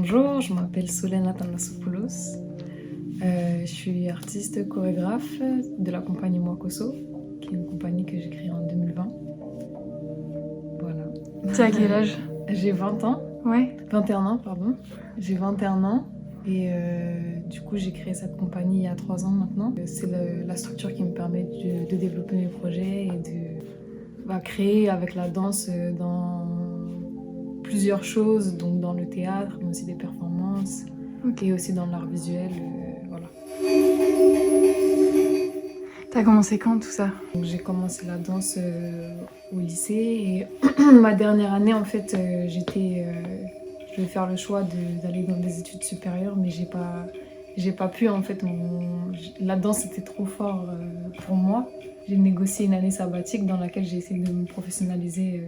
Bonjour, je m'appelle Solène Athanasopoulos. Je suis artiste chorégraphe de la compagnie Mwakoso, qui est une compagnie que j'ai créée en 2020. Voilà. Tu as quel âge? J'ai 20 ans. Ouais. 21 ans, pardon. J'ai 21 ans et du coup j'ai créé cette compagnie il y a 3 ans maintenant. C'est la structure qui me permet de développer mes projets et de créer avec la danse dans plusieurs choses, donc dans le théâtre, mais aussi des performances, et aussi dans l'art visuel, voilà. T'as commencé quand tout ça? Donc, j'ai commencé la danse au lycée et ma dernière année en fait, je vais faire le choix d'aller dans des études supérieures, mais j'ai pas pu en fait. La danse était trop fort pour moi. J'ai négocié une année sabbatique dans laquelle j'ai essayé de me professionnaliser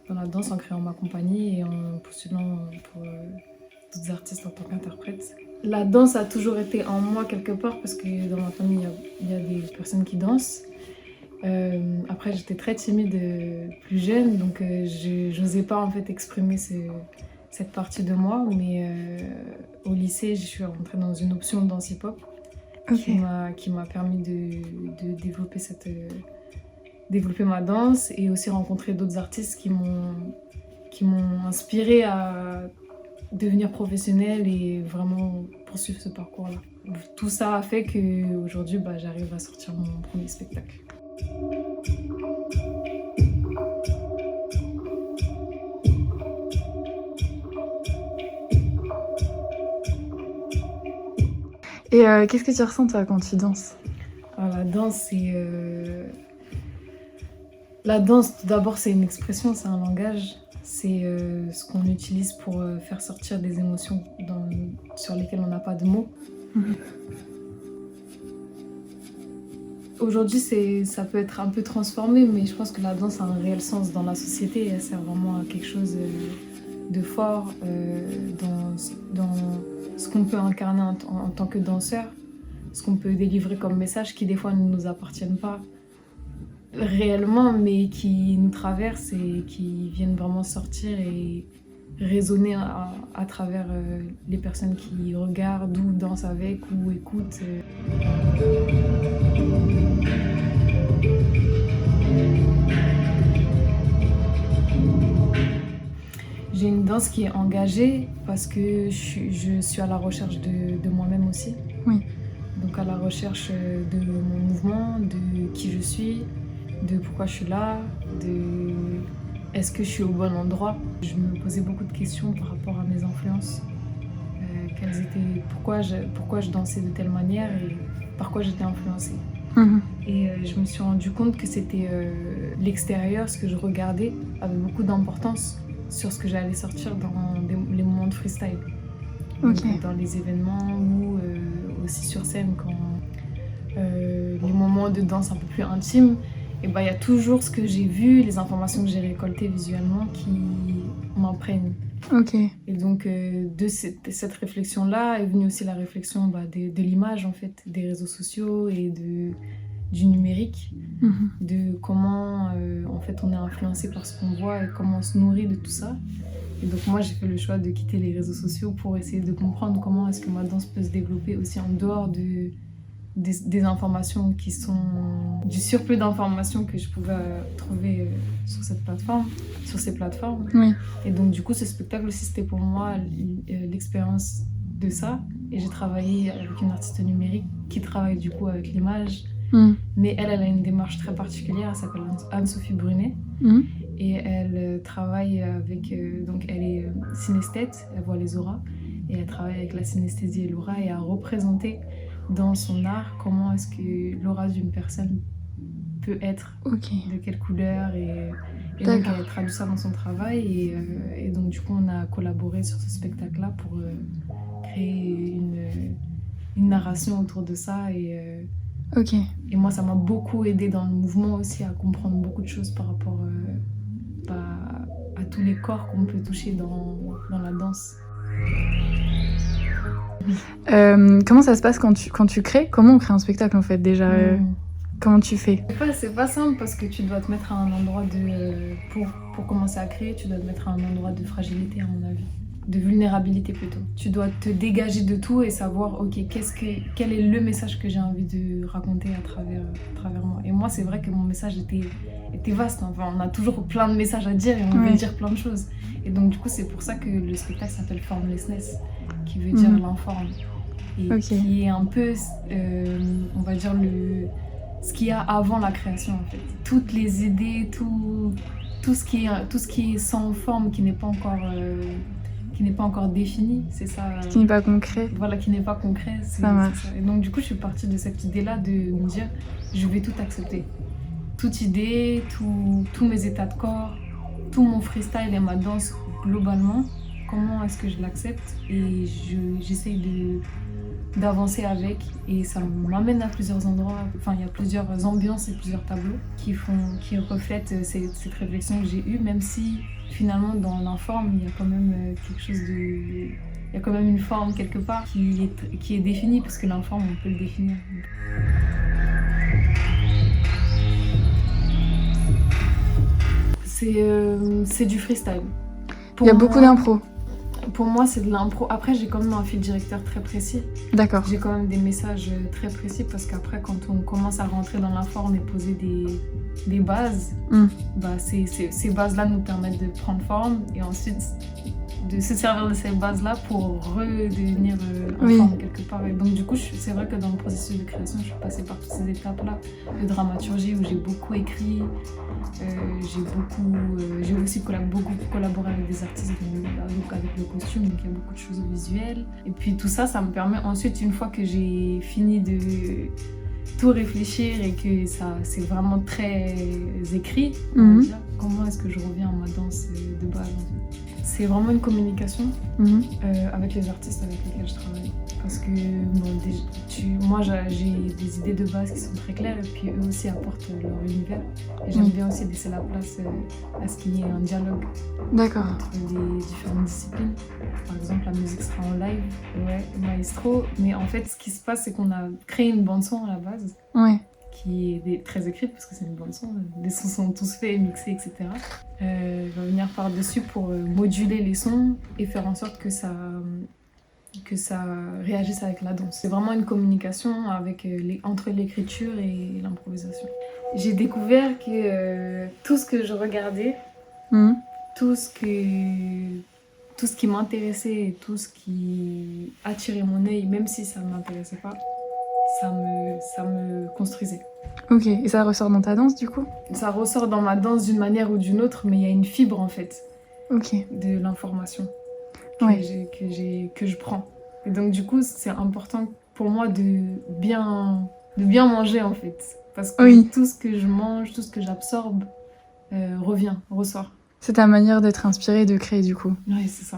dans la danse en créant ma compagnie et en postulant pour d'autres artistes en tant qu'interprète. La danse a toujours été en moi quelque part parce que dans ma famille il y a des personnes qui dansent. Après j'étais très timide plus jeune, donc je n'osais pas en fait exprimer cette partie de moi, mais au lycée je suis rentrée dans une option de danse hip-hop qui m'a permis de développer ma danse et aussi rencontrer d'autres artistes qui m'ont inspirée à devenir professionnelle et vraiment poursuivre ce parcours-là. Tout ça a fait qu'aujourd'hui, j'arrive à sortir mon premier spectacle. Et qu'est-ce que tu ressens toi quand tu danses? Alors, la danse, tout d'abord, c'est une expression, c'est un langage. C'est ce qu'on utilise pour faire sortir des émotions sur lesquelles on n'a pas de mots. Aujourd'hui, ça peut être un peu transformé, mais je pense que la danse a un réel sens dans la société et elle sert vraiment à quelque chose de fort dans ce qu'on peut incarner en tant que danseur, ce qu'on peut délivrer comme message qui des fois ne nous appartiennent pas réellement, mais qui nous traversent et qui viennent vraiment sortir et résonner à travers les personnes qui regardent ou dansent avec ou écoutent. J'ai une danse qui est engagée parce que je suis à la recherche de moi-même aussi. Oui. Donc à la recherche de mon mouvement, de qui je suis, de pourquoi je suis là, de est-ce que je suis au bon endroit. Je me posais beaucoup de questions par rapport à mes influences. Pourquoi je dansais de telle manière et par quoi j'étais influencée. Et je me suis rendu compte que c'était l'extérieur, ce que je regardais, avait beaucoup d'importance sur ce que j'allais sortir dans les moments de freestyle. Donc, dans les événements ou aussi sur scène, quand les moments de danse un peu plus intimes, et y a toujours ce que j'ai vu, les informations que j'ai récoltées visuellement qui m'imprègnent. Et donc de cette réflexion-là est venue aussi la réflexion de l'image en fait, des réseaux sociaux et du numérique, de comment en fait on est influencé par ce qu'on voit et comment on se nourrit de tout ça. Et donc moi j'ai fait le choix de quitter les réseaux sociaux pour essayer de comprendre comment est-ce que ma danse peut se développer aussi en dehors des informations qui sont du surplus d'informations que je pouvais trouver sur ces plateformes. Oui. Et donc du coup ce spectacle aussi c'était pour moi l'expérience de ça, et j'ai travaillé avec une artiste numérique qui travaille du coup avec l'image, mais elle a une démarche très particulière. Elle s'appelle Anne-Sophie Brunet et elle travaille avec donc elle est synesthète, elle voit les auras et elle travaille avec la synesthésie et l'aura et à représenter dans son art comment est-ce que l'aura d'une personne peut être, de quelle couleur, et donc elle traduit ça dans son travail et donc du coup on a collaboré sur ce spectacle là pour créer une narration autour de ça et moi ça m'a beaucoup aidée dans le mouvement aussi à comprendre beaucoup de choses par rapport à tous les corps qu'on peut toucher dans la danse. Comment ça se passe quand tu crées? Comment on crée un spectacle en fait déjà? Comment tu fais? C'est pas simple parce que tu dois te mettre à un endroit pour commencer à créer, tu dois te mettre à un endroit de fragilité à mon avis. de vulnérabilité plutôt. Tu dois te dégager de tout et savoir, ok, quel est le message que j'ai envie de raconter à travers moi. Et moi, c'est vrai que mon message était vaste. Enfin, on a toujours plein de messages à dire et on veut dire plein de choses. Et donc, du coup, c'est pour ça que le spectacle s'appelle Formlessness, qui veut dire l'informe. Et qui est un peu, on va dire, ce qu'il y a avant la création, en fait. Toutes les idées, tout ce qui est sans forme, qui n'est pas encore défini, c'est ça. Qui n'est pas concret. Voilà, qui n'est pas concret. Ça marche. C'est ça. Et donc, du coup, je suis partie de cette idée-là de me dire, je vais tout accepter. Toute idée, tous mes états de corps, tout mon freestyle et ma danse globalement, comment est-ce que je l'accepte et j'essaye d'avancer avec, et ça m'amène à plusieurs endroits. Enfin, il y a plusieurs ambiances et plusieurs tableaux qui reflètent cette réflexion que j'ai eue, même si finalement dans l'informe il y a quand même quelque chose il y a quand même une forme quelque part qui est définie, parce que l'informe on peut le définir. C'est du freestyle. Il y a beaucoup d'impro. Pour moi, c'est de l'impro. Après, j'ai quand même un fil directeur très précis. D'accord. J'ai quand même des messages très précis, parce qu'après, quand on commence à rentrer dans l'informe et poser des bases, bah, ces bases-là nous permettent de prendre forme et ensuite de se servir de ces bases-là pour redevenir informe quelque part. Et donc, du coup, c'est vrai que dans le processus de création, je suis passée par toutes ces étapes-là de dramaturgie où j'ai beaucoup écrit. J'ai aussi beaucoup collaboré avec des artistes, donc avec le costume, donc il y a beaucoup de choses visuelles. Et puis tout ça, ça me permet ensuite, une fois que j'ai fini de tout réfléchir et que c'est vraiment très écrit, comment est-ce que je reviens à ma danse de base en fait. C'est vraiment une communication avec les artistes avec lesquels je travaille. Parce que moi j'ai des idées de base qui sont très claires, et puis eux aussi apportent leur univers. Et j'aime bien aussi laisser la place à ce qu'il y ait un dialogue entre les différentes disciplines. Par exemple, la musique sera en live, maestro. Mais en fait, ce qui se passe, c'est qu'on a créé une bande-son à la base. Qui est très écrite, parce que c'est une bande-son. Les sons sont tous faits, mixés, etc. Je vais venir par-dessus pour moduler les sons et faire en sorte que ça réagisse avec la danse. C'est vraiment une communication entre l'écriture et l'improvisation. J'ai découvert que tout ce que je regardais, tout ce qui m'intéressait, tout ce qui attirait mon œil, même si ça ne m'intéressait pas, ça me construisait. Ok, et ça ressort dans ta danse du coup ? Ça ressort dans ma danse d'une manière ou d'une autre, mais il y a une fibre en fait de l'information que je prends. Et donc du coup, c'est important pour moi de bien manger en fait. Parce que tout ce que je mange, tout ce que j'absorbe ressort. C'est ta manière d'être inspirée et de créer du coup. Oui, c'est ça.